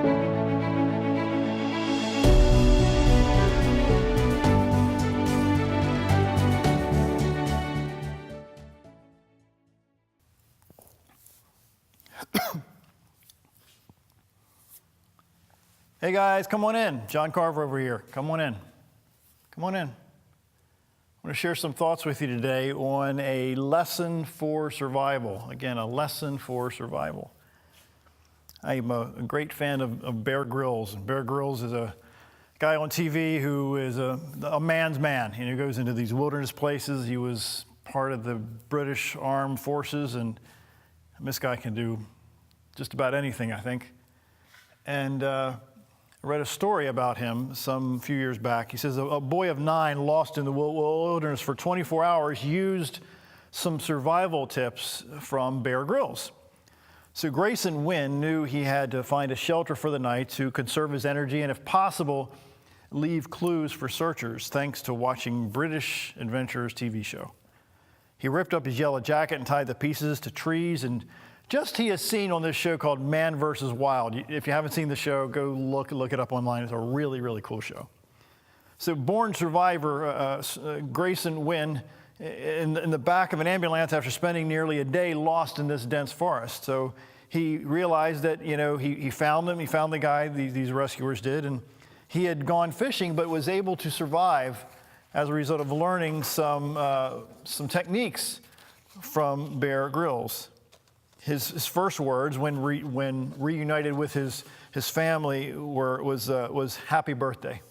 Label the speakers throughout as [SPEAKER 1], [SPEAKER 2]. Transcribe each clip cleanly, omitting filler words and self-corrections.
[SPEAKER 1] Hey guys, come on in. John Carver over here. Come on in. Come on in. I want to share some thoughts with you today on a lesson for survival. Again, a lesson for survival. I'm a great fan of Bear Grylls. And Bear Grylls is a guy on TV who is a man's man. He goes into these wilderness places. He was part of the British Armed Forces, and this guy can do just about anything, I think. And I read a story about him some few years back. He says a boy of 9 lost in the wilderness for 24 hours used some survival tips from Bear Grylls. So Grayson Wynn knew he had to find a shelter for the night to conserve his energy and, if possible, leave clues for searchers, thanks to watching British Adventurers TV show. He ripped up his yellow jacket and tied the pieces to trees, and just he has seen on this show called Man vs. Wild. If you haven't seen the show, go look it up online. It's a really, really cool show. So born survivor Grayson Wynn in the back of an ambulance after spending nearly a day lost in this dense forest. So he realized that, he found them. He found the guy, these rescuers did, and he had gone fishing but was able to survive as a result of learning some techniques from Bear Grylls. His first words when reunited with his family was "Happy birthday."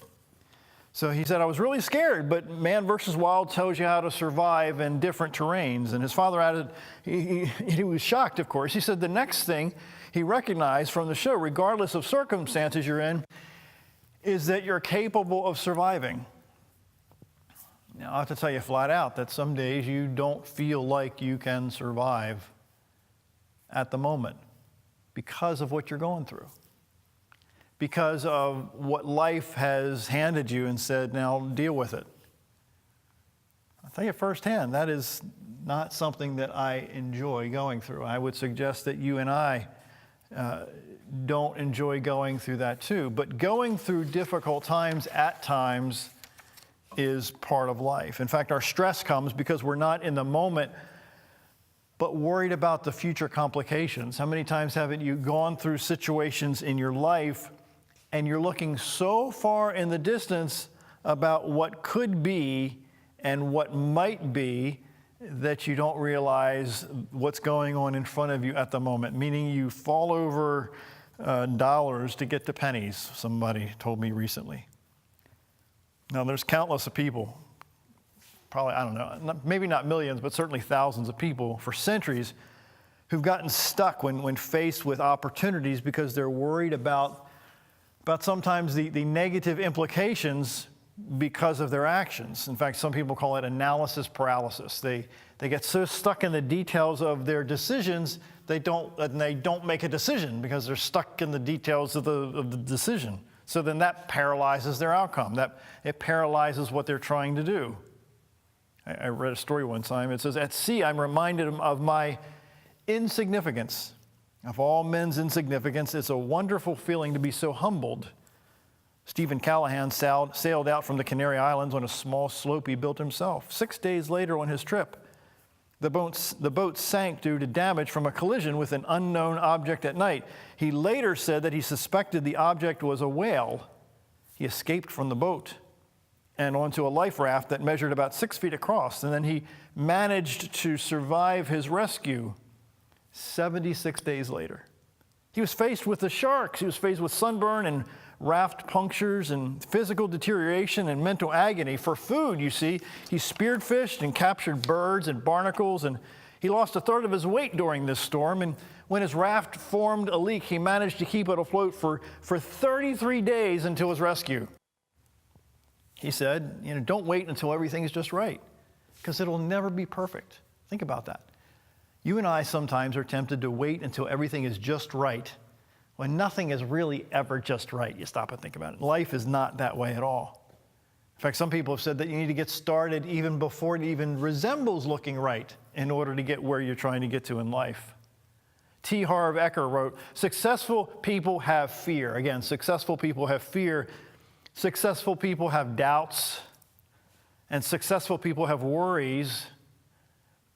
[SPEAKER 1] So he said, "I was really scared, but Man vs. Wild tells you how to survive in different terrains." And his father added, he was shocked, of course. He said the next thing he recognized from the show, regardless of circumstances you're in, is that you're capable of surviving. Now, I have to tell you flat out that some days you don't feel like you can survive at the moment because of what you're going through, because of what life has handed you and said, now deal with it. I'll tell you firsthand, that is not something that I enjoy going through. I would suggest that you and I don't enjoy going through that too, but going through difficult times at times is part of life. In fact, our stress comes because we're not in the moment but worried about the future complications. How many times haven't you gone through situations in your life and you're looking so far in the distance about what could be and what might be that you don't realize what's going on in front of you at the moment, meaning you fall over dollars to get to pennies, somebody told me recently. Now, there's countless of people, probably, I don't know, maybe not millions, but certainly thousands of people for centuries who've gotten stuck when faced with opportunities because they're worried about sometimes the negative implications because of their actions. In fact, some people call it analysis paralysis. They get so stuck in the details of their decisions, they don't make a decision because they're stuck in the details of the decision. So then that paralyzes their outcome. It paralyzes what they're trying to do. I read a story one time. It says, "At sea, I'm reminded of my insignificance. Of all men's insignificance, it's a wonderful feeling to be so humbled." Stephen Callahan sailed out from the Canary Islands on a small slope he built himself. 6 days later on his trip, the boat sank due to damage from a collision with an unknown object at night. He later said that he suspected the object was a whale. He escaped from the boat and onto a life raft that measured about 6 feet across. And then he managed to survive his rescue 76 days later. He was faced with the sharks. He was faced with sunburn and raft punctures and physical deterioration and mental agony. For food, you see, he speared fish and captured birds and barnacles, and he lost a third of his weight during this storm. And when his raft formed a leak, he managed to keep it afloat for 33 days until his rescue. He said, don't wait until everything is just right, because it'll never be perfect. Think about that. You and I sometimes are tempted to wait until everything is just right, when nothing is really ever just right. You stop and think about it. Life is not that way at all. In fact, some people have said that you need to get started even before it even resembles looking right in order to get where you're trying to get to in life. T. Harv Eker wrote, successful people have fear. Again, successful people have fear. Successful people have doubts. And successful people have worries,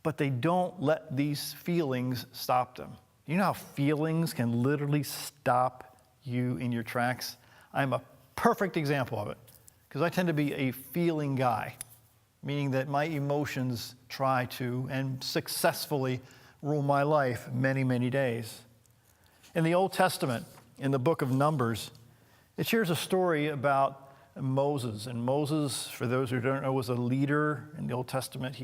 [SPEAKER 1] but they don't let these feelings stop them. You know how feelings can literally stop you in your tracks? I'm a perfect example of it because I tend to be a feeling guy, meaning that my emotions try to and successfully rule my life many, many days. In the Old Testament, in the book of Numbers, it shares a story about Moses. And Moses, for those who don't know, was a leader in the Old Testament.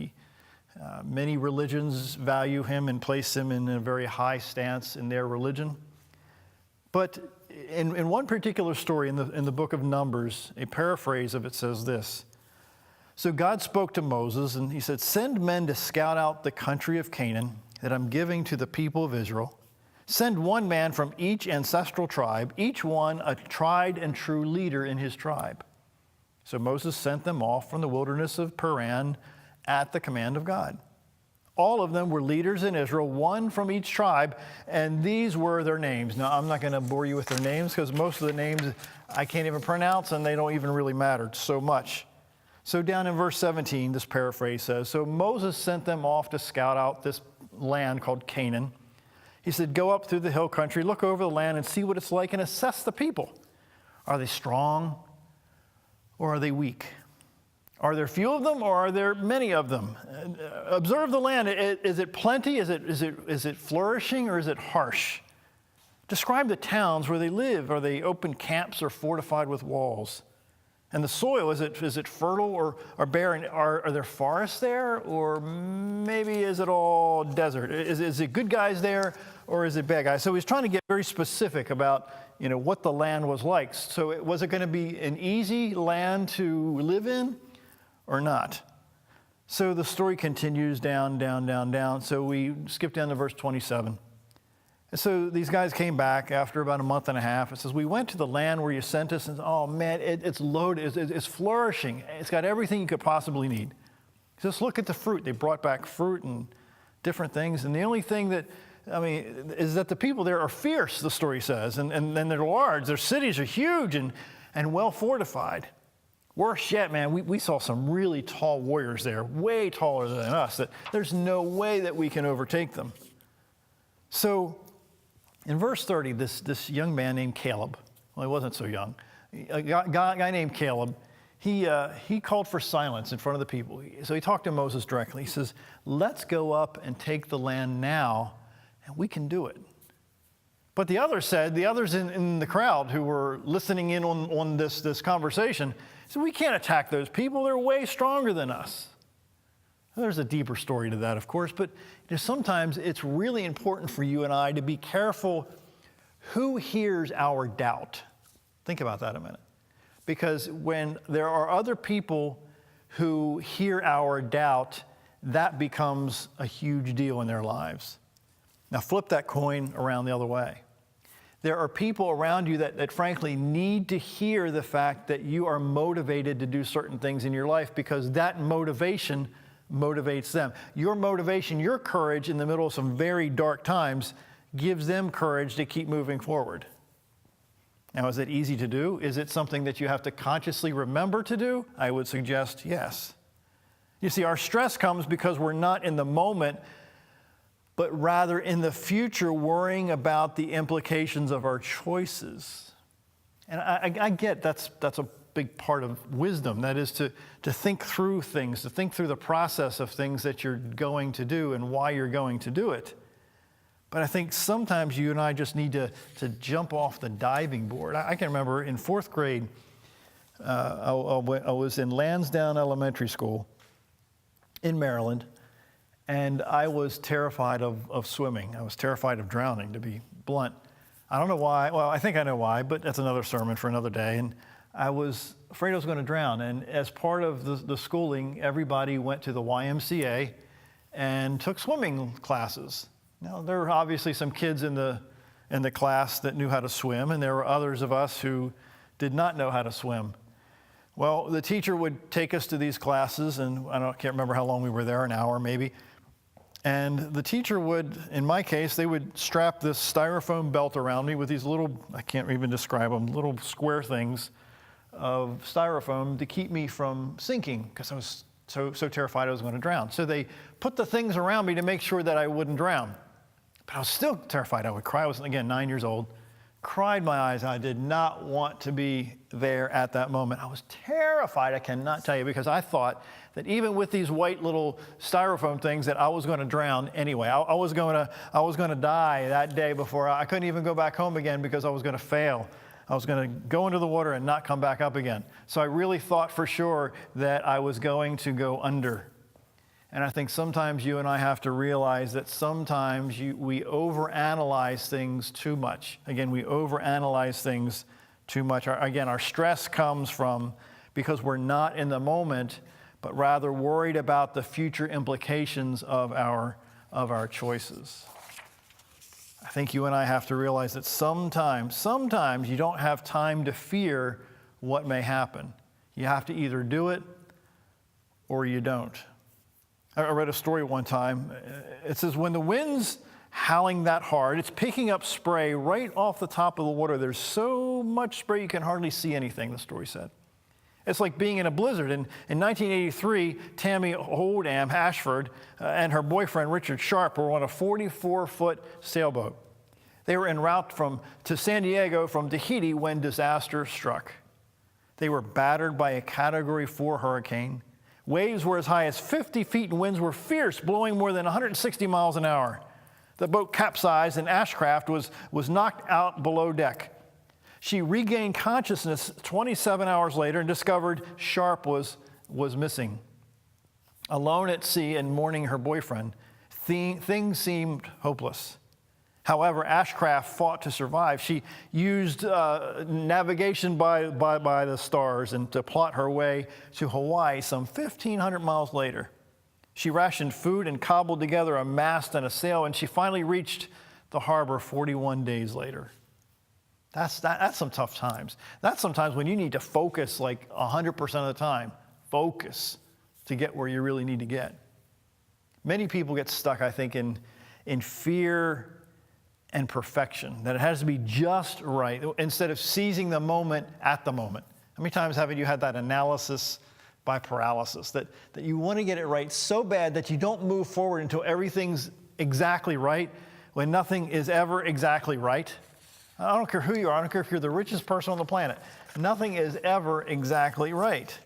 [SPEAKER 1] Many religions value him and place him in a very high stance in their religion. But in one particular story in the book of Numbers, a paraphrase of it says this. So God spoke to Moses and he said, send men to scout out the country of Canaan that I'm giving to the people of Israel. Send one man from each ancestral tribe, each one a tried and true leader in his tribe. So Moses sent them off from the wilderness of Paran at the command of God. All of them were leaders in Israel, one from each tribe, and these were their names. Now, I'm not going to bore you with their names because most of the names I can't even pronounce and they don't even really matter so much. So down in verse 17, this paraphrase says, so Moses sent them off to scout out this land called Canaan. He said, go up through the hill country, look over the land and see what it's like and assess the people. Are they strong or are they weak? Are there few of them or are there many of them? Observe the land. Is it plenty? Is it flourishing or is it harsh? Describe the towns where they live. Are they open camps or fortified with walls? And the soil, is it fertile or barren? Are there forests there, or maybe is it all desert? Is it good guys there, or is it bad guys? So he's trying to get very specific about what the land was like. So was it going to be an easy land to live in, or not? So the story continues down. So we skip down to verse 27. And so these guys came back after about a month and a half. It says, we went to the land where you sent us, and oh man, it's loaded, it's flourishing. It's got everything you could possibly need. Just look at the fruit. They brought back fruit and different things. And the only thing is that the people there are fierce, the story says, and they're large. Their cities are huge and well fortified. Worse yet, man, we saw some really tall warriors there, way taller than us, that there's no way that we can overtake them. So, in verse 30, this young man named Caleb, well, he wasn't so young, a guy named Caleb, he called for silence in front of the people. So he talked to Moses directly. He says, let's go up and take the land now, and we can do it. But the others in the crowd who were listening in on this conversation said, we can't attack those people. They're way stronger than us. There's a deeper story to that, of course, but sometimes it's really important for you and I to be careful who hears our doubt. Think about that a minute. Because when there are other people who hear our doubt, that becomes a huge deal in their lives. Now flip that coin around the other way. There are people around you that frankly need to hear the fact that you are motivated to do certain things in your life, because that motivation motivates them. Your motivation, your courage in the middle of some very dark times gives them courage to keep moving forward. Now, is it easy to do? Is it something that you have to consciously remember to do? I would suggest yes. You see, our stress comes because we're not in the moment, but rather in the future worrying about the implications of our choices. And I get that's a big part of wisdom. That is to think through things, to think through the process of things that you're going to do and why you're going to do it. But I think sometimes you and I just need to jump off the diving board. I can remember in fourth grade, I was in Lansdowne Elementary School in Maryland, and I was terrified of swimming. I was terrified of drowning, to be blunt. I don't know why. Well, I think I know why, but that's another sermon for another day. And I was afraid I was going to drown. And as part of the schooling, everybody went to the YMCA and took swimming classes. Now, there were obviously some kids in the class that knew how to swim, and there were others of us who did not know how to swim. Well, the teacher would take us to these classes, and can't remember how long we were there, an hour maybe. And the teacher would, in my case, they would strap this styrofoam belt around me with these little, I can't even describe them, little square things of styrofoam to keep me from sinking because I was so terrified I was going to drown. So they put the things around me to make sure that I wouldn't drown. But I was still terrified I would cry. I was, again, 9 years old. Cried my eyes out. I did not want to be there at that moment. I was terrified, I cannot tell you, because I thought that even with these white little styrofoam things that I was going to drown anyway. I was going to die that day before. I couldn't even go back home again because I was going to fail. I was going to go into the water and not come back up again. So I really thought for sure that I was going to go under. And I think sometimes you and I have to realize that sometimes we overanalyze things too much. Again, we overanalyze things too much. Our stress comes from because we're not in the moment, but rather worried about the future implications of our choices. I think you and I have to realize that sometimes you don't have time to fear what may happen. You have to either do it or you don't. I read a story one time. It says, when the wind's howling that hard, it's picking up spray right off the top of the water. There's so much spray you can hardly see anything, the story said. It's like being in a blizzard. In 1983, Tammy Oldham Ashford and her boyfriend Richard Sharp were on a 44-foot sailboat. They were en route to San Diego from Tahiti when disaster struck. They were battered by a Category 4 hurricane. Waves were as high as 50 feet and winds were fierce, blowing more than 160 miles an hour. The boat capsized and Ashcraft was knocked out below deck. She regained consciousness 27 hours later and discovered Sharp was missing. Alone at sea and mourning her boyfriend, things seemed hopeless. However, Ashcraft fought to survive. She used navigation by the stars and to plot her way to Hawaii some 1,500 miles later. She rationed food and cobbled together a mast and a sail, and she finally reached the harbor 41 days later. That's some tough times. That's sometimes when you need to focus like 100% of the time. Focus to get where you really need to get. Many people get stuck, I think, in fear and perfection, that it has to be just right instead of seizing the moment at the moment. How many times haven't you had that analysis by paralysis, that you want to get it right so bad that you don't move forward until everything's exactly right when nothing is ever exactly right? I don't care who you are. I don't care if you're the richest person on the planet. Nothing is ever exactly right.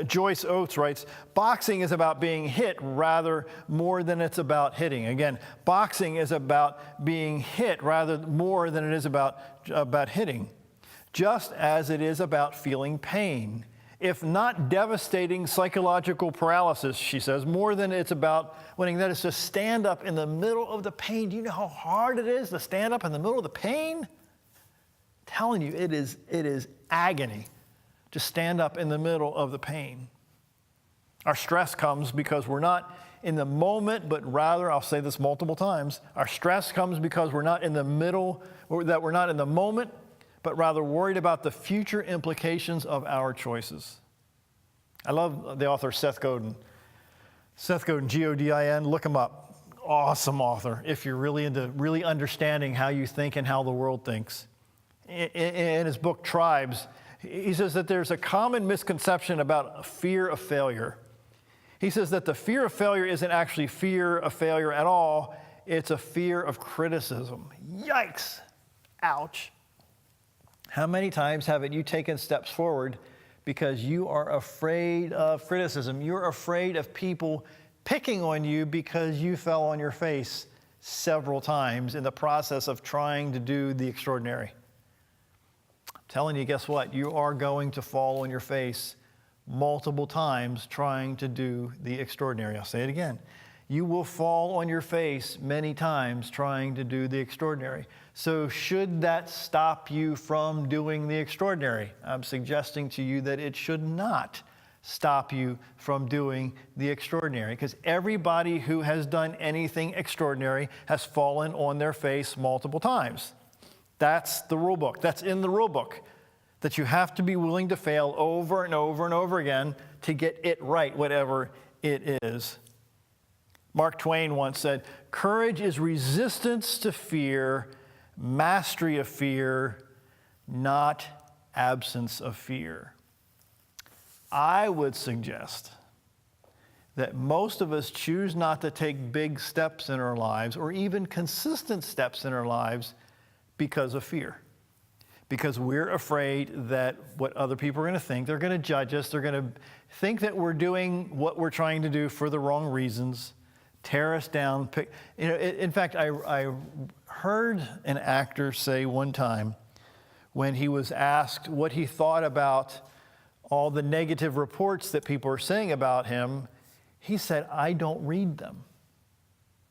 [SPEAKER 1] Joyce Oates writes, boxing is about being hit rather more than it's about hitting. Again, boxing is about being hit rather more than it is about hitting. Just as it is about feeling pain. If not devastating psychological paralysis, she says, more than it's about winning, that is to stand up in the middle of the pain. Do you know how hard it is to stand up in the middle of the pain? I'm telling you, it is agony to stand up in the middle of the pain. Our stress comes because we're not in the moment, but rather, I'll say this multiple times, our stress comes because we're not in the middle, or that we're not in the moment, but rather worried about the future implications of our choices. I love the author Seth Godin. Seth Godin, Godin, look him up. Awesome author, if you're really into really understanding how you think and how the world thinks. In his book, Tribes, he says that there's a common misconception about fear of failure. He says that the fear of failure isn't actually fear of failure at all. It's a fear of criticism. Yikes. Ouch. How many times haven't you taken steps forward because you are afraid of criticism? You're afraid of people picking on you because you fell on your face several times in the process of trying to do the extraordinary. Telling you, guess what? You are going to fall on your face multiple times trying to do the extraordinary. I'll say it again. You will fall on your face many times trying to do the extraordinary. So should that stop you from doing the extraordinary? I'm suggesting to you that it should not stop you from doing the extraordinary, because everybody who has done anything extraordinary has fallen on their face multiple times. That's the rule book. That's in the rule book, that you have to be willing to fail over and over and over again to get it right, whatever it is. Mark Twain once said, "Courage is resistance to fear, mastery of fear, not absence of fear." I would suggest that most of us choose not to take big steps in our lives or even consistent steps in our lives because of fear. Because we're afraid that what other people are going to think, they're going to judge us, they're going to think that we're doing what we're trying to do for the wrong reasons, tear us down. In fact, I heard an actor say one time when he was asked what he thought about all the negative reports that people are saying about him, he said, "I don't read them."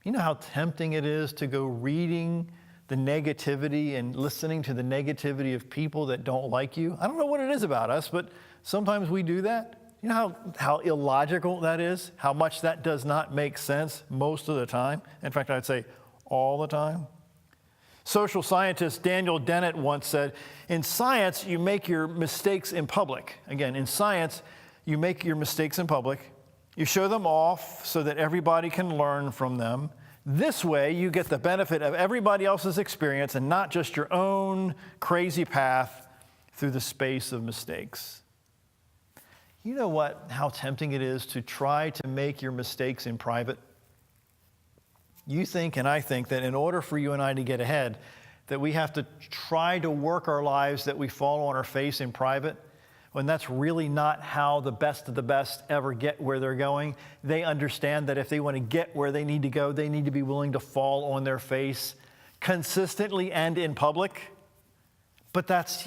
[SPEAKER 1] You know how tempting it is to go reading the negativity and listening to the negativity of people that don't like you? I don't know what it is about us, but sometimes we do that. You know how illogical that is? How much that does not make sense most of the time? In fact, I'd say all the time. Social scientist Daniel Dennett once said, "In science, you make your mistakes in public." Again, in science, you make your mistakes in public. You show them off so that everybody can learn from them. This way, you get the benefit of everybody else's experience and not just your own crazy path through the space of mistakes. You know how tempting it is to try to make your mistakes in private? You think and I think that in order for you and I to get ahead, that we have to try to work our lives that we fall on our face in private, when that's really not how the best of the best ever get where they're going. They understand that if they want to get where they need to go, they need to be willing to fall on their face consistently and in public. But that's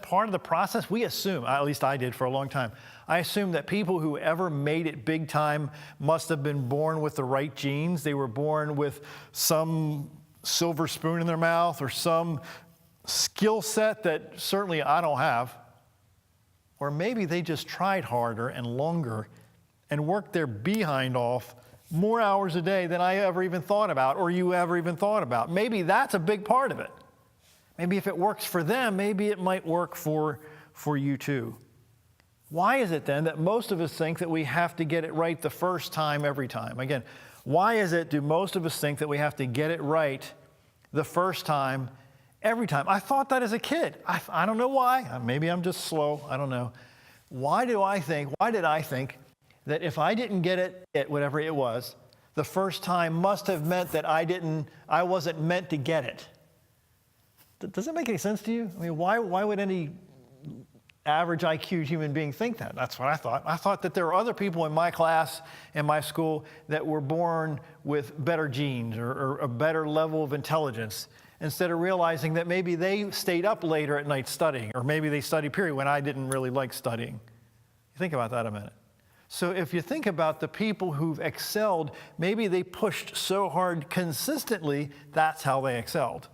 [SPEAKER 1] part of the process. We assume, at least I did for a long time, I assumed that people who ever made it big time must have been born with the right genes. They were born with some silver spoon in their mouth or some skill set that certainly I don't have. Or maybe they just tried harder and longer and worked their behind off more hours a day than I ever even thought about or you ever even thought about. Maybe that's a big part of it. Maybe if it works for them, maybe it might work for you too. Why is it then that most of us think that we have to get it right the first time every time? Again, why do most of us think that we have to get it right the first time every time? I thought that as a kid. I don't know why. Maybe I'm just slow. I don't know. Why did I think that if I didn't get it, whatever it was, the first time must have meant that I wasn't meant to get it? Does that make any sense to you? I mean, why would any average IQ human being think that? That's what I thought. I thought that there were other people in my class, in my school, that were born with better genes or a better level of intelligence, instead of realizing that maybe they stayed up later at night studying, or maybe they studied period when I didn't really like studying. Think about that a minute. So if you think about the people who've excelled, maybe they pushed so hard consistently, that's how they excelled.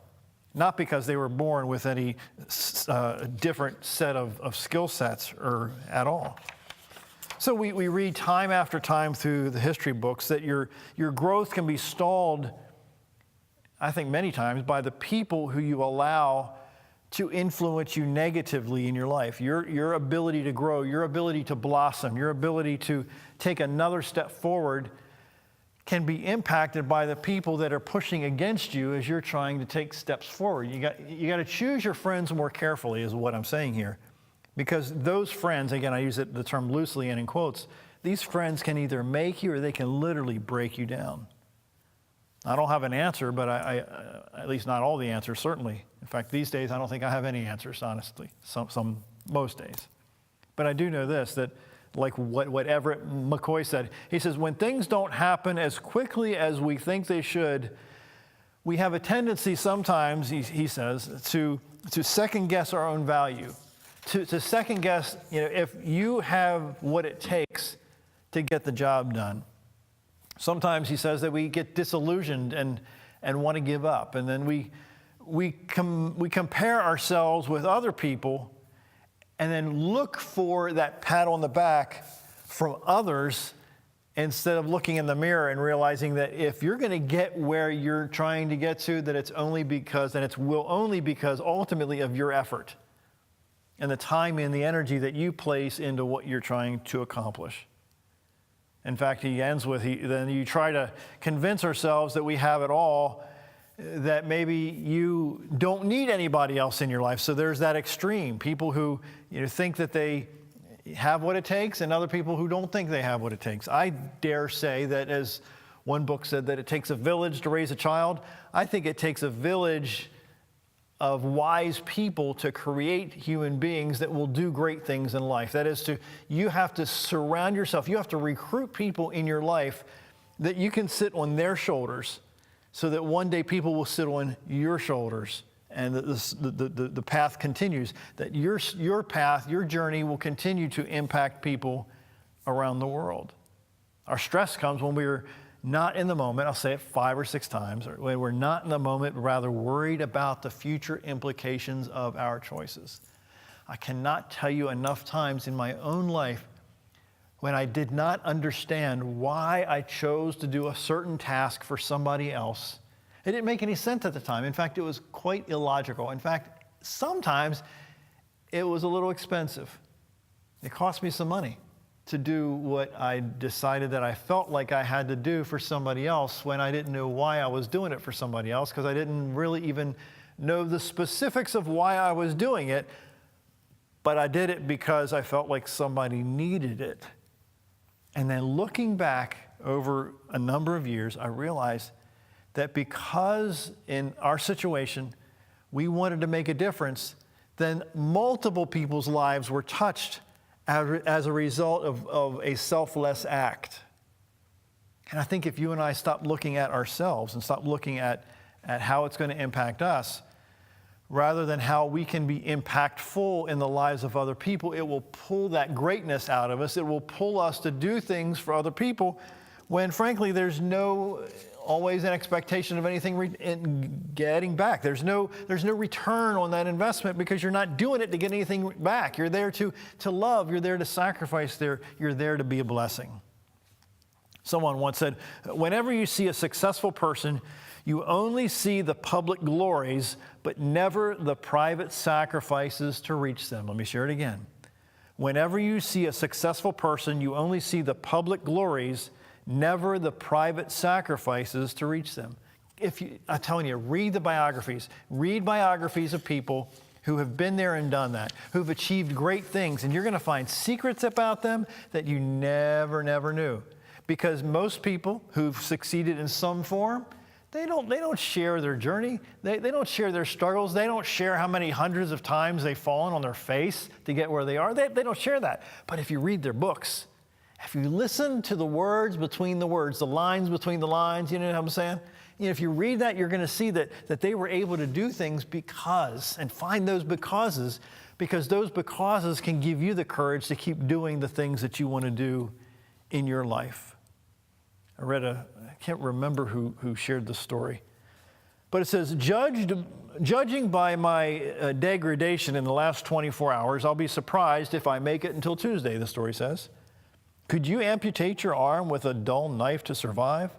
[SPEAKER 1] Not because they were born with any different set of skill sets or at all. So we read time after time through the history books that your growth can be stalled, I think many times, by the people who you allow to influence you negatively in your life. Your ability to grow, your ability to blossom, your ability to take another step forward can be impacted by the people that are pushing against you as you're trying to take steps forward. You got to choose your friends more carefully is what I'm saying here. Because those friends, again, I use the term loosely and in quotes, these friends can either make you or they can literally break you down. I don't have an answer, but I at least not all the answers, certainly. In fact, these days, I don't think I have any answers, honestly, most days. But I do know this, that like what Everett McCoy said, he says, when things don't happen as quickly as we think they should, we have a tendency sometimes, he says, to second guess our own value, to second guess, if you have what it takes to get the job done. Sometimes he says that we get disillusioned and want to give up, and then we compare ourselves with other people and then look for that pat on the back from others instead of looking in the mirror and realizing that if you're going to get where you're trying to get to, that it's only because ultimately of your effort and the time and the energy that you place into what you're trying to accomplish. In fact, he ends with, then you try to convince ourselves that we have it all, that maybe you don't need anybody else in your life. So there's that extreme. People who think that they have what it takes, and other people who don't think they have what it takes. I dare say that, as one book said, that it takes a village to raise a child. I think it takes a village of wise people to create human beings that will do great things in life. That is, you have to surround yourself. You have to recruit people in your life that you can sit on their shoulders, so that one day people will sit on your shoulders, and the path continues. That your path, your journey will continue to impact people around the world. Our stress comes when we're not in the moment. I'll say it 5 or 6 times. When we're not in the moment, but rather worried about the future implications of our choices. I cannot tell you enough times in my own life when I did not understand why I chose to do a certain task for somebody else. It didn't make any sense at the time. In fact, it was quite illogical. In fact, sometimes it was a little expensive. It cost me some money to do what I decided that I felt like I had to do for somebody else, when I didn't know why I was doing it for somebody else, because I didn't really even know the specifics of why I was doing it, but I did it because I felt like somebody needed it. And then looking back over a number of years, I realized that because in our situation, we wanted to make a difference, then multiple people's lives were touched as a result of a selfless act. And I think if you and I stop looking at ourselves and stop looking at how it's going to impact us, rather than how we can be impactful in the lives of other people, it will pull that greatness out of us. It will pull us to do things for other people when, frankly, there's no always an expectation of anything getting back. There's no return on that investment, because you're not doing it to get anything back. You're there to love. You're there to sacrifice. You're there to be a blessing. Someone once said, whenever you see a successful person, you only see the public glories, but never the private sacrifices to reach them. Let me share it again. Whenever you see a successful person, you only see the public glories, never the private sacrifices to reach them. I'm telling you, read the biographies. Read biographies of people who have been there and done that, who've achieved great things, and you're going to find secrets about them that you never knew. Because most people who've succeeded in some form, they don't share their journey. They don't share their struggles. They don't share how many hundreds of times they've fallen on their face to get where they are. They don't share that. But if you read their books, if you listen to the words between the words, the lines between the lines, you know what I'm saying? If you read that, you're going to see that they were able to do things because, and find those becauses, because those becauses can give you the courage to keep doing the things that you want to do in your life. I can't remember who shared the story, but it says, judging by my degradation in the last 24 hours, I'll be surprised if I make it until Tuesday, the story says. Could you amputate your arm with a dull knife to survive?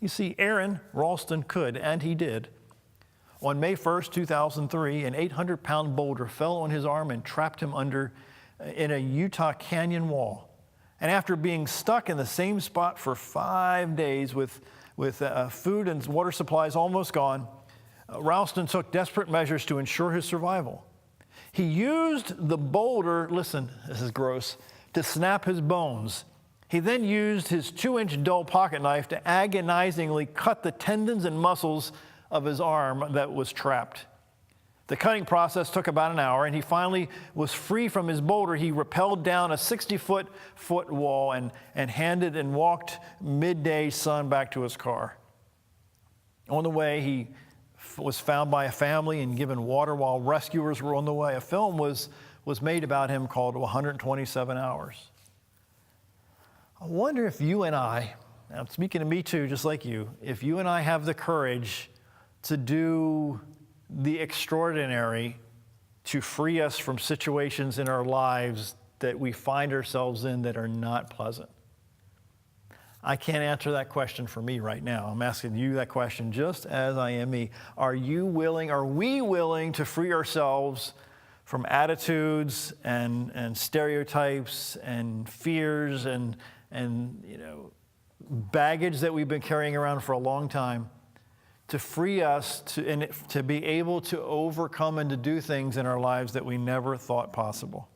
[SPEAKER 1] You see, Aaron Ralston could, and he did. On May 1st, 2003, an 800-pound boulder fell on his arm and trapped him in a Utah canyon wall. And after being stuck in the same spot for 5 days with food and water supplies almost gone, Ralston took desperate measures to ensure his survival. He used the boulder, listen, this is gross, to snap his bones. He then used his 2-inch dull pocket knife to agonizingly cut the tendons and muscles of his arm that was trapped. The cutting process took about an hour, and he finally was free from his boulder. He rappelled down a 60-foot wall and walked midday sun back to his car. On the way, he was found by a family and given water while rescuers were on the way. A film was made about him called 127 Hours. I wonder if you and I, I'm speaking to me too, just like you, if you and I have the courage to do the extraordinary to free us from situations in our lives that we find ourselves in that are not pleasant. I can't answer that question for me right now. I'm asking you that question just as I am me. Are we willing to free ourselves from attitudes and stereotypes and fears and and baggage that we've been carrying around for a long time, to free us to be able to overcome and to do things in our lives that we never thought possible.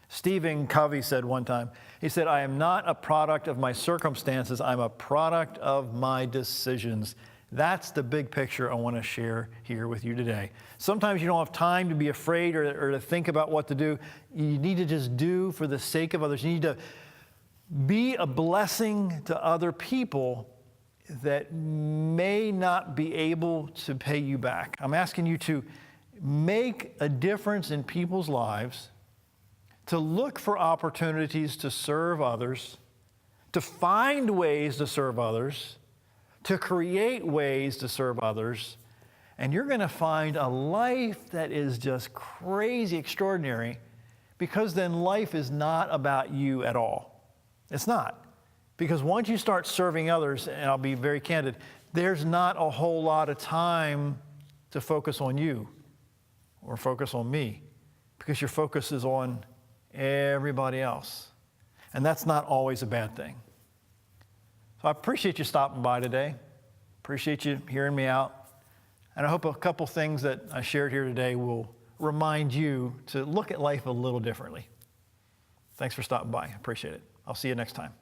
[SPEAKER 1] Stephen Covey said one time, he said, "I am not a product of my circumstances, I'm a product of my decisions." That's the big picture I want to share here with you today. Sometimes you don't have time to be afraid or to think about what to do. You need to just do for the sake of others. You need to be a blessing to other people that may not be able to pay you back. I'm asking you to make a difference in people's lives, to look for opportunities to serve others, to find ways to serve others, to create ways to serve others, and you're going to find a life that is just crazy extraordinary, because then life is not about you at all. It's not. Because once you start serving others, and I'll be very candid, there's not a whole lot of time to focus on you or focus on me, because your focus is on everybody else. And that's not always a bad thing. So I appreciate you stopping by today. Appreciate you hearing me out. And I hope a couple things that I shared here today will remind you to look at life a little differently. Thanks for stopping by. I appreciate it. I'll see you next time.